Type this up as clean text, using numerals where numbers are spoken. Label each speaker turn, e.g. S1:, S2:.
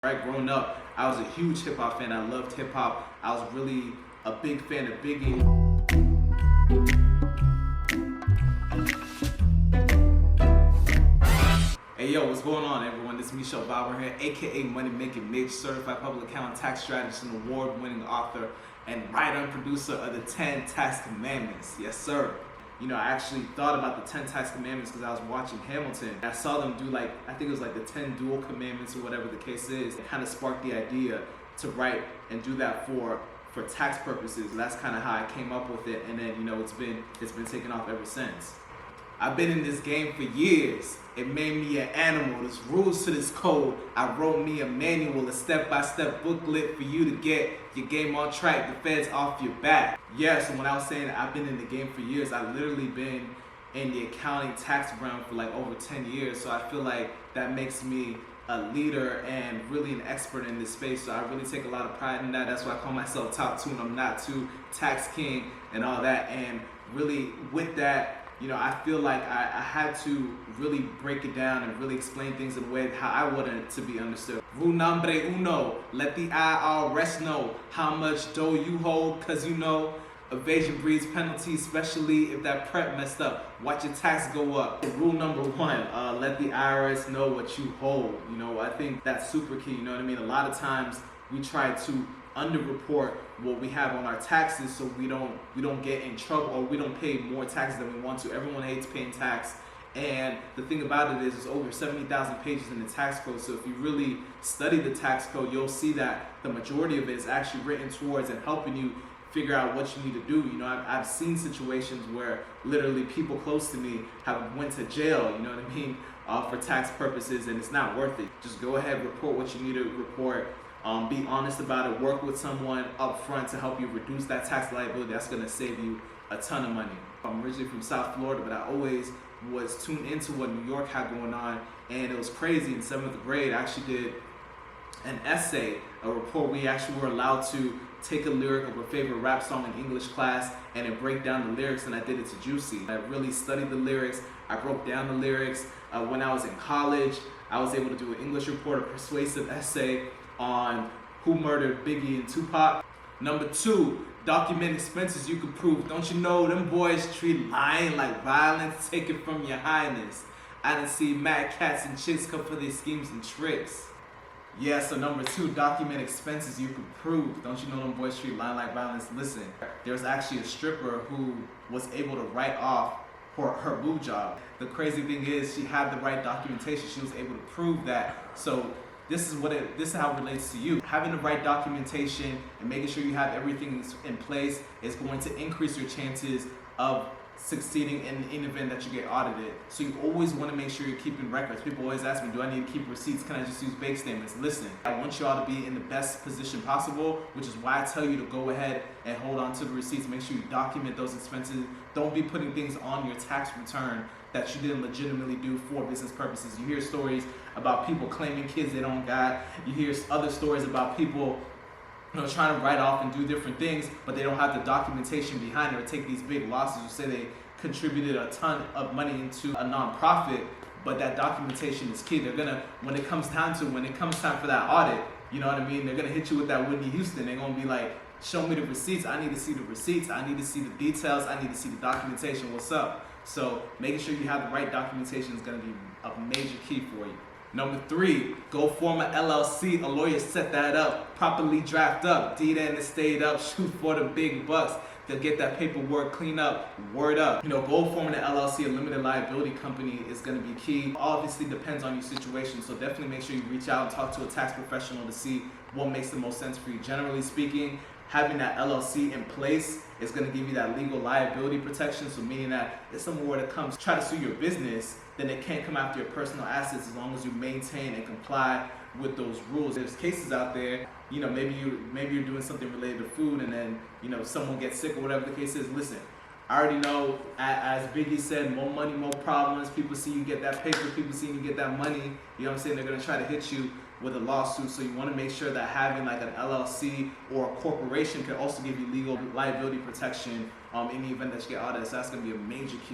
S1: Right, growing up, I was a huge hip hop fan. I loved hip hop. I was really a big fan of Biggie. Hey yo, what's going on everyone? This is Michel Valbrun here, aka Money Making Mitch, certified public accountant, tax strategist, and award-winning author and writer and producer of the 10 Tax Commandments. Yes, sir. You know, I actually thought about the 10 Tax Commandments because I was watching Hamilton. I saw them do I think it was like the 10 Dual Commandments or whatever the case is. It kind of sparked the idea to write and do that for tax purposes. That's kind of how I came up with it, and then you know it's been taking off ever since. I've been in this game for years. It made me an animal. There's rules to this code. I wrote me a manual, a step-by-step booklet for you to get your game on track, the feds off your back. Yeah, so when I was saying I've been in the game for years, I've literally been in the accounting tax realm for like over 10 years. So I feel like that makes me a leader and really an expert in this space. So I really take a lot of pride in that. That's why I call myself top 2 and I'm not 2, tax king and all that. And really with that, you know, I feel like I had to really break it down and really explain things in a way how I wanted it to be understood. Rule number uno, let the IRS know how much dough you hold, cause you know evasion breeds penalty, especially if that prep messed up. Watch your tax go up. Rule number 1, let the IRS know what you hold. You know, I think that's super key, you know what I mean? A lot of times we try to underreport what we have on our taxes so we don't get in trouble or we don't pay more taxes than we want to. Everyone hates paying tax, and the thing about it is there's over 70,000 pages in the tax code. So if you really study the tax code, you'll see that the majority of it is actually written towards and helping you figure out what you need to do. You know, I've seen situations where literally people close to me have went to jail, you know what I mean, for tax purposes, and it's not worth it. Just go ahead, report what you need to report. Be honest about it. Work with someone up front to help you reduce that tax liability. That's going to save you a ton of money. I'm originally from South Florida, but I always was tuned into what New York had going on, and it was crazy. In 7th grade, I actually did an essay, a report. We actually were allowed to take a lyric of a favorite rap song in English class and then break down the lyrics, and I did it to Juicy. I really studied the lyrics. I broke down the lyrics. When I was in college, I was able to do an English report, a persuasive essay on who murdered Biggie and Tupac. Number 2, document expenses you can prove. Don't you know them boys treat lying like violence? Take it from your highness. I done see mad cats and chicks come for their schemes and tricks. Yeah, so number 2, document expenses you can prove. Don't you know them boys treat lying like violence? Listen, there's actually a stripper who was able to write off her boob job. The crazy thing is she had the right documentation. She was able to prove that. So this is how it relates to you. Having the right documentation and making sure you have everything in place is going to increase your chances of succeeding in the event that you get audited. So you always want to make sure you're keeping records. People always ask me, do I need to keep receipts? Can I just use bank statements? Listen, I want you all to be in the best position possible, which is why I tell you to go ahead and hold on to the receipts. Make sure you document those expenses. Don't be putting things on your tax return that you didn't legitimately do for business purposes. You hear stories about people claiming kids they don't got. You hear other stories about people, you know, trying to write off and do different things, but they don't have the documentation behind it, or take these big losses, or say they contributed a ton of money into a nonprofit, but that documentation is key. They're gonna, when it comes time for that audit, you know what I mean, they're gonna hit you with that Whitney Houston. They're gonna be like, show me the receipts. I need to see the receipts. I need to see the details. I need to see the documentation. What's up? So making sure you have the right documentation is gonna be a major key for you. Number 3, go form an LLC. A lawyer set that up, properly draft up, deed and estate up, shoot for the big bucks. They'll get that paperwork clean up, word up. You know, go forming an LLC, a limited liability company, is gonna be key. Obviously depends on your situation, so definitely make sure you reach out and talk to a tax professional to see what makes the most sense for you. Generally speaking, having that LLC in place is going to give you that legal liability protection. So meaning that if someone were to come try to sue your business, then it can't come after your personal assets as long as you maintain and comply with those rules. There's cases out there, you know, maybe you're doing something related to food, and then, you know, someone gets sick or whatever the case is. Listen, I already know, as Biggie said, more money, more problems. People see you get that paper, people see you get that money, you know what I'm saying? They're going to try to hit you with a lawsuit. So you want to make sure that having like an LLC or a corporation can also give you legal liability protection in the event that you get audited. So that's going to be a major key.